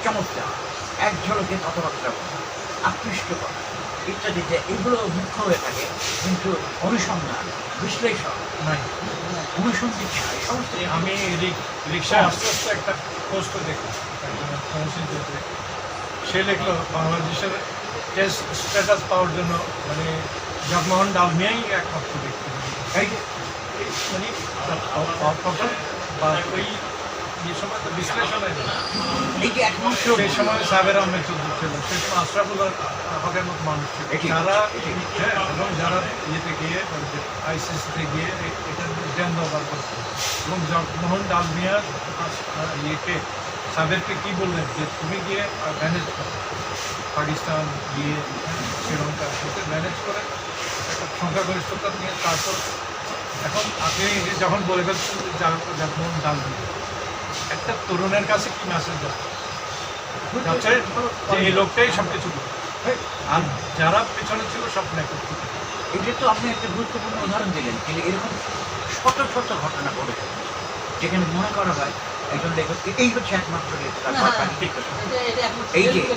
চমৎকার, এক ঝলকে কথাবার্তা বলা, আকৃষ্ট করা ইত্যাদিতে এগুলো মুখ্য হয়ে থাকে, কিন্তু অনুসন্ধান, বিশ্লেষণ, নাই। অনুসন্ধিৎসা এই সমস্ত আমি রিক্সায় আস্তে আস্তে একটা পোস্ট দেখলাম, সে লিখলো বাংলাদেশের টেস্ট স্ট্যাটাস পাওয়ার জন্য মানে জগমোহন ডালমিয়াই একমাত্র ব্যক্তি, এই যে মানে বা ওই যে সময় তো বিশ্লেষণের এই যে একমাত্র সেই সময় সাবের আহমেদ চৌধুরী ছিল, সেই সময় আশরাফুল হকের মতো মানুষ ছিল, যারা এবং যারা ইয়েতে গিয়ে আইসিসিতে গিয়ে এটা জ্ঞান দরবার করছে, এবং জগমোহন ডালমিয়ার ইয়েকে সাবেরকে কী বললেন যে তুমি গিয়ে ম্যানেজ করো, পাকিস্তান গিয়ে শ্রীলঙ্কার সাথে ম্যানেজ করে একটা সংখ্যাগরিষ্ঠতা নিয়ে, তারপর এখন আপনি যখন বলে ফেলছেন যে জগমোহন ডালমিয়া, একটা তরুণের কাছে কি মেসেজ যাচ্ছে যে এই লোকটাই সব কিছু করে, আর যারা পেছনে ছিল সব নেতা। এটা তো আপনি একটা গুরুত্বপূর্ণ উদাহরণ দিলেন, কিন্তু এরকম শত শত ঘটনা ঘটেছে যেখানে মনে করা হয় একজন লেখককে এই হচ্ছে একমাত্র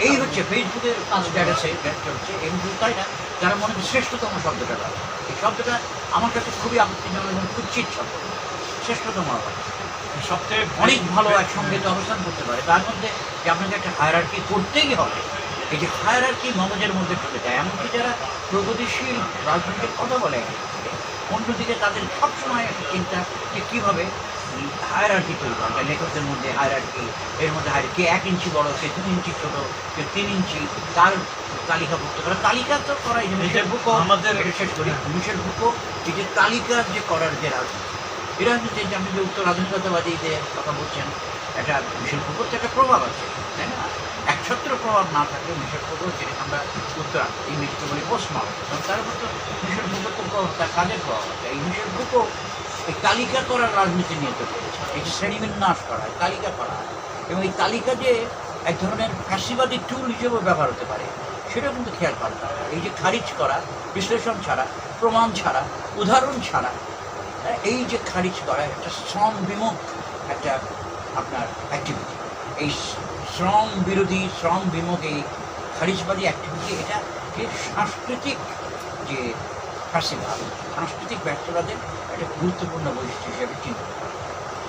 এই হচ্ছে ফেসবুকের স্ট্যাটাসে চলছে, এবং তাই না যারা মনে হয় শ্রেষ্ঠতম শব্দটা পাবে, এই শব্দটা আমার কাছে খুবই আপত্তিজনক এবং কুচ্ছিত শব্দ। শ্রেষ্ঠতম আবার সবচেয়ে অনেক ভালো একসঙ্গে তো অবস্থান করতে পারে, তার মধ্যে যে আপনাকে একটা হায়ারার্কি করতেই হবে, এই যে হায়ারার্কি মগজের মধ্যে ঢুকে যায়। এমনকি যারা প্রগতিশীল রাজনীতির কথা বলে, অন্যদিকে তাদের সবসময় একটা চিন্তা যে কীভাবে হায়ারার্কি তৈরি করা যায়, লেখকদের মধ্যে হায়ারার্কি, এর মধ্যে কে 1 ইঞ্চি বড়, কে 2 ইঞ্চি ছোটো, কে 3 ইঞ্চি, তার তালিকাভুক্ত করা। তালিকা তো করা এই যে মিশেল ফুকো, আমাদের শেষ করি, মিশেল ফুকো এই যে তালিকা যে করার যে রাজনীতি, এই রাজনীতি যে আপনি যে উত্তর আধুনিকতাবাদীদের কথা বলছেন, একটা মিশেল ফুকোর তো একটা প্রভাব আছে, তাই না? একছত্র প্রভাব না থাকলে মিশেল ফুকো, যেটা আমরা উত্তর ইংরেজিতে বলি পোস্ট মডার্ন, তার মধ্যে মিশেল ফুকোর তো তার কাজের প্রভাব আছে। এই মিশেল ফুকো এই তালিকা করার রাজনীতি নিয়ে তো করেছে, এই যে শ্রেণীবিন্যাস করা হয়, তালিকা করা হয়, এবং এই তালিকা যে এক ধরনের ফ্যাসিবাদী টুল হিসেবে ব্যবহার হতে পারে সেটাও কিন্তু খেয়াল করা হয়। এই যে খারিজ করা, বিশ্লেষণ ছাড়া, প্রমাণ ছাড়া, উদাহরণ ছাড়া, এই যে খারিজ করা একটা শ্রম বিমুখ একটা আপনার অ্যাক্টিভিটি, এই শ্রম বিরোধী, শ্রম বিমুখ এই খারিজবাদী অ্যাক্টিভিটি, এটা যে সাংস্কৃতিক যে ফ্যাসিবাদ, সাংস্কৃতিক ব্যর্থতাদের একটা গুরুত্বপূর্ণ বৈশিষ্ট্য হিসেবে চিন্তা করা।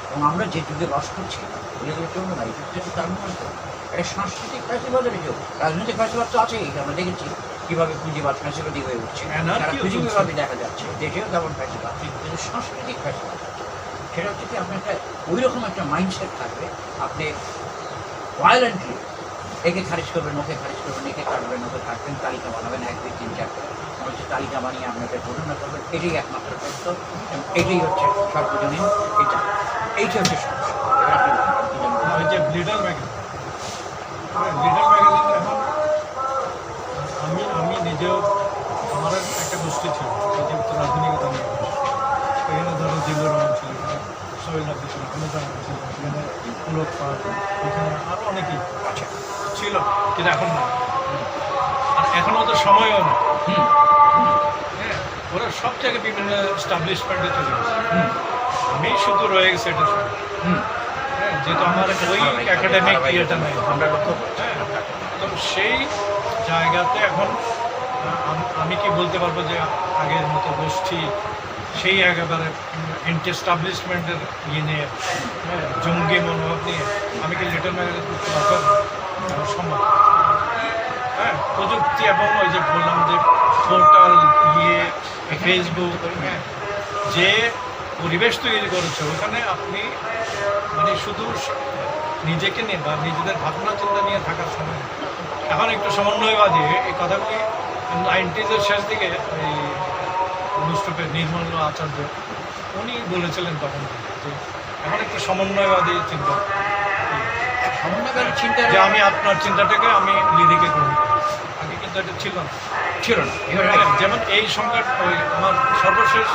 এবং আমরা যে যুগে বাস করছি, ওইগুলো চলবে না, এই যুগটা তো তার মনে হতো একটা সাংস্কৃতিক ফ্যাসিবাদের যুগ। রাজনৈতিক ফ্যাসিবাদ তো আছেই, আমরা দেখেছি কীভাবে পুঁজিবাদ ফ্যাসিবাদী হয়ে উঠছে, পৃথিবীভাবে দেখা যাচ্ছে, দেশেও তেমন ফ্যাসিবাদ, কিন্তু সাংস্কৃতিক ফ্যাসিবাদ সেটা হচ্ছে কি আপনার একটা ওই রকম একটা মাইন্ডসেট থাকবে, আপনি ভায়োলেন্টলি একে খারিজ করবেন, ওকে খারিজ করবেন, একে কাটবেন, ওকে কাটবেন, তালিকা বানাবেন 1 2 3 4 করে, হচ্ছে তালিকা বানিয়ে আপনাকে ঘোষণা করবেন, এটাই একমাত্র সত্য, এটাই হচ্ছে সর্বজনীন, এইটা হচ্ছে সমস্যা। ওই যে লিডার ম্যাগাজিন, লিডার ম্যাগাজিন এখন আমি নিজেও, আমার একটা গোষ্ঠী ছিল এই যে উত্তর আধুনিকতা নিয়ে, এখানে ধরো জিল্লুর রহমান ছিল, এখানে সোহেল নাকি ছিল, এখানে ছিল, এখানে পুলক পাল, এখানে আরও অনেকেই ছিল, কিন্তু এখন না, আর এখনও তো সময়ও না। হ্যাঁ, ওরা সব জায়গায় বিভিন্ন এস্টাবলিশমেন্টে চলে গেছে, আমি শুধু রয়ে গেছে এটা শুনে। হ্যাঁ, যেহেতু আমার ওই একাডেমিক ইয়েটা নেই, আমরা লক্ষ্য তো সেই জায়গাতে এখন আমি কি বলতে পারবো যে আগের মতো গোষ্ঠী সেই একেবারে এন্টি এস্টাবলিশমেন্টের ইয়ে নিয়ে, জঙ্গি মনোভাব নিয়ে আমি কি লিটল ম্যাগাজিন করতে পারবো? সম্ভব। হ্যাঁ, প্রযুক্তি এবং ওই যে বললাম যে পোর্টাল, ফেসবুক, হ্যাঁ, যে পরিবেশ তৈরি করেছে ওখানে আপনি মানে শুধু নিজেকে নিয়ে বা নিজেদের ভাবনা চিন্তা নিয়ে থাকার সময় এখন একটু সমন্বয়বাদী এই কথাগুলি 90s শেষ দিকে এই অনুষ্ঠপের নির্মল আচার্য উনি বলেছিলেন তখন যে এখন একটু সমন্বয়বাদী চিন্তা, সমন্বয়বাদী চিন্তা, যে আমি আপনার চিন্তাটাকে আমি লিরিকে করি, আগে কিন্তু এটা ছিল না। যেমন এই সংখ্যাটা ওই আমার সর্বশেষ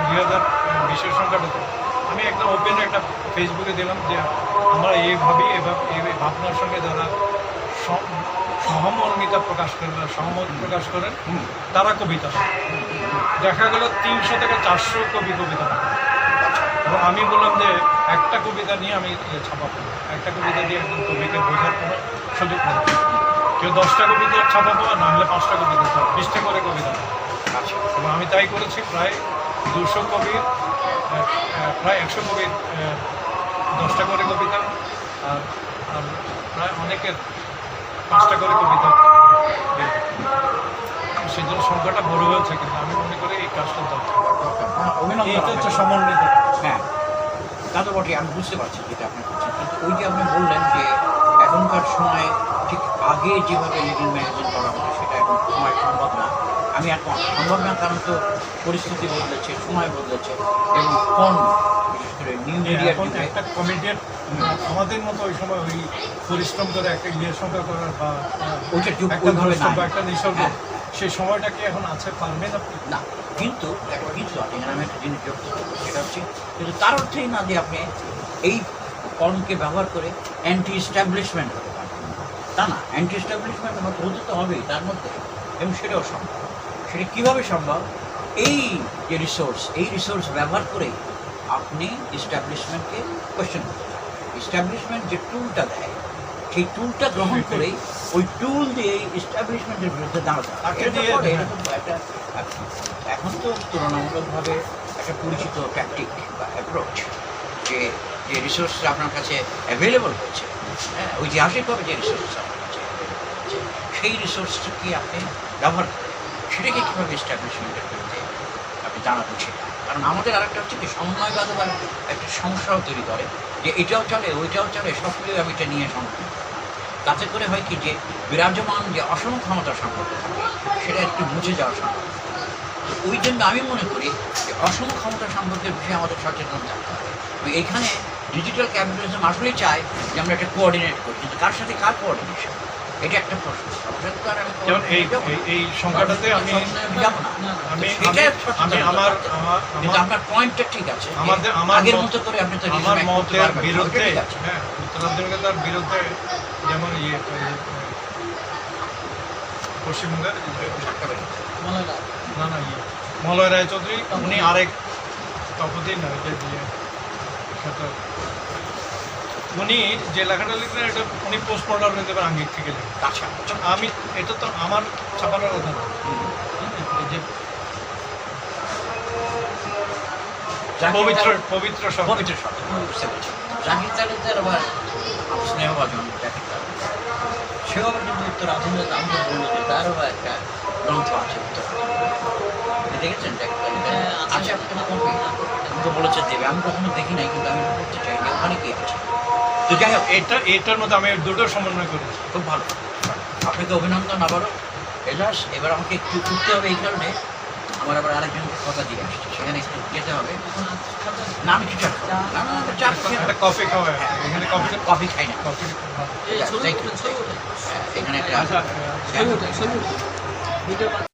2020 সংখ্যাটাতে আমি একদম ওপেন একটা ফেসবুকে দিলাম যে আমরা এই ভাবনার সঙ্গে যারা সহমর্মিতা প্রকাশ করেন বা সহমত প্রকাশ করেন তারা কবিতা, দেখা গেল 300 থেকে 400 কবিতা, এবং আমি বললাম যে একটা কবিতা নিয়ে আমি ছাপাবো, একটা কবিতা দিয়ে একজন কবিকে বোঝার কোনো সুযোগ নেই। কেউ 10টা কবিতা ছাপাবো আর না হলে 5টা কবিতা, 20টা করে কবিতা। আচ্ছা এবং আমি তাই করেছি, প্রায় 200 কবির প্রায় 100 কবির 10টা করে কবিতা, আর আর প্রায় অনেকের 5টা করে কবিতা। সেই জন্য সংখ্যাটা বড় হয়েছে, কিন্তু আমি মনে করি এই কাজটা দরকার। অভিনন্দন এইটা হচ্ছে আপনাকে। সমন্বিত। হ্যাঁ তা তো বটে, আমি বুঝতে পারছি যেটা আপনি করছেন, কিন্তু ওই যে আপনি বললেন যে এখনকার সময় ঠিক আগে যেভাবে লিভিং ম্যাগাজিন করা হতো সেটা এখন সময় সম্ভব না। আমি এখন সম্ভব না, কারণ তো পরিস্থিতি বদলেছে, সময় বদলেছে, এবং ফোন বিশেষ করে নিউ মিডিয়ার এখন যুগে একটা কমিটির আমাদের মতো ওই সময় ওই পরিশ্রম করে একটা ইয়ে সংখ্যা করার বা ওইটার যুগ একটা ওইভাবে দর্শক বা নাই। একটা নিসর্গ, হ্যাঁ। সেই সময়টা কি এখন আছে? পারবেন আপনি? না, কিন্তু একটা কিছু আছে, এখানে আমি একটা জিনিস যুক্ত করবো, সেটা হচ্ছে কিন্তু তার অর্থেই না যে আপনি এই ফর্মকে ব্যবহার করে অ্যান্টি এস্টাবলিশমেন্ট হতে পারবেন, তা না। অ্যান্টি এস্টাবলিশমেন্ট হতে তো হবেই তার মধ্যে, এবং সেটাও সম্ভব। সেটা কীভাবে সম্ভব? এই যে রিসোর্স ব্যবহার করে আপনি এস্টাবলিশমেন্টকে কোয়েশ্চেন করতে পারেন। এস্টাবলিশমেন্ট যে টুলটা দেয়, সেই টুলটা গ্রহণ করেই ওই টুল দিয়ে এস্টাবলিশমেন্টের বিরুদ্ধে দাঁড়াতে হবে। তাকে এটা দিয়ে পরে, হ্যাঁ। এটা তো একটা এখন তো তুলনামূলকভাবে একটা পরিচিত ট্যাকটিক বা অ্যাপ্রোচ, যে যে রিসোর্স আপনার কাছে অ্যাভেলেবল হচ্ছে, হ্যাঁ, ঐতিহাসিকভাবে যে রিসোর্স আপনার কাছে available হচ্ছে, সেই রিসোর্সটাকে আপনি ব্যবহার করেন, সেটাকে কীভাবে এস্টাবলিশমেন্টের বিরুদ্ধে আপনি দাঁড়াবেন সেটা। কারণ আমাদের আরেকটা হচ্ছে কি, সমন্বয়বাদ আবার একটা সমস্যাও তৈরি করে, যে এটাও চলে ওইটাও চলে, সবগুলো আমি এটা নিয়ে সম্পর্ক। তাতে করে হয় কি, যে বিরাজমান যে অসম ক্ষমতার সম্পর্ক থাকে সেটা একটু মুছে যাওয়ার সম্পর্ক। তো ওই জন্য আমি মনে করি যে অসম ক্ষমতা সম্পর্কের বিষয়ে আমাদের সচেতন থাকতে হবে। তো এইখানে ডিজিটাল ক্যাপিটালিজম আসলেই চায় যে আমরা একটা কোঅর্ডিনেট করি, কিন্তু কার সাথে কার কোঅর্ডিনেশন, এটা একটা প্রশ্ন। সবার তো আর আমি যেমন এই coordinate যাবো না। এই সংখ্যাটাতে আমি যাবো না। আমি এটাই আমি সচেতনতা আমার থাকতে হবে। আমার কিন্তু আপনার পয়েন্টটা ঠিক আছে, যে আমার আগের মত- মতো করে আপনি তো আমার resume করতে মতের পারবেন না, বিরুদ্ধে, ওটা ঠিক আছে। হ্যাঁ, উত্তরাধিকার বিরুদ্ধে, যেমন পশ্চিমবঙ্গের না মলয় রায়চৌধুরী, উনি আরেক তপতি নয় যে উনি যে লেখাটা লিখলেন, এটা উনি পোস্ট মডার্ন নিতে পারেন আঙ্গিক থেকে লিখেন। আচ্ছা আমি এটা তো আমার ছাপানোর কথা না। এই যে পবিত্র পবিত্র শব্দ, পবিত্র শব্দ বুঝতে পেরেছি। জাহির তালুকদার আবার স্নেহভাজন জাহির তালুকদার, সেও আবার কিন্তু উত্তরাধুনিক, আমরা বলবো যে তারও একটা গ্রন্থ আছে উত্তরাধুনিক। আপনি দেখেছেন জাহির তালুকদার? আছে আপনার কপি? আপনি তো বলেছেন দেবে, আমি কখনো দেখি নাই, কিন্তু আমি বলতে চাই যে ওখানে কি আছে। তো যাই হোক, এটার মধ্যে আমি দুটো সমন্বয় করেছি। খুব ভালো। আপনাকে অভিনন্দন আবারও। এজাজ, এবার আমাকে একটু উঠতে হবে, এই কারণে আমার আবার আরেকজনকে কথা দিয়ে আসছে, সেখানে একটু যেতে হবে। না আমি কিছু চা একটা কফি খাওয়া, এখানে কফি খাই না। কফি এখানে একটা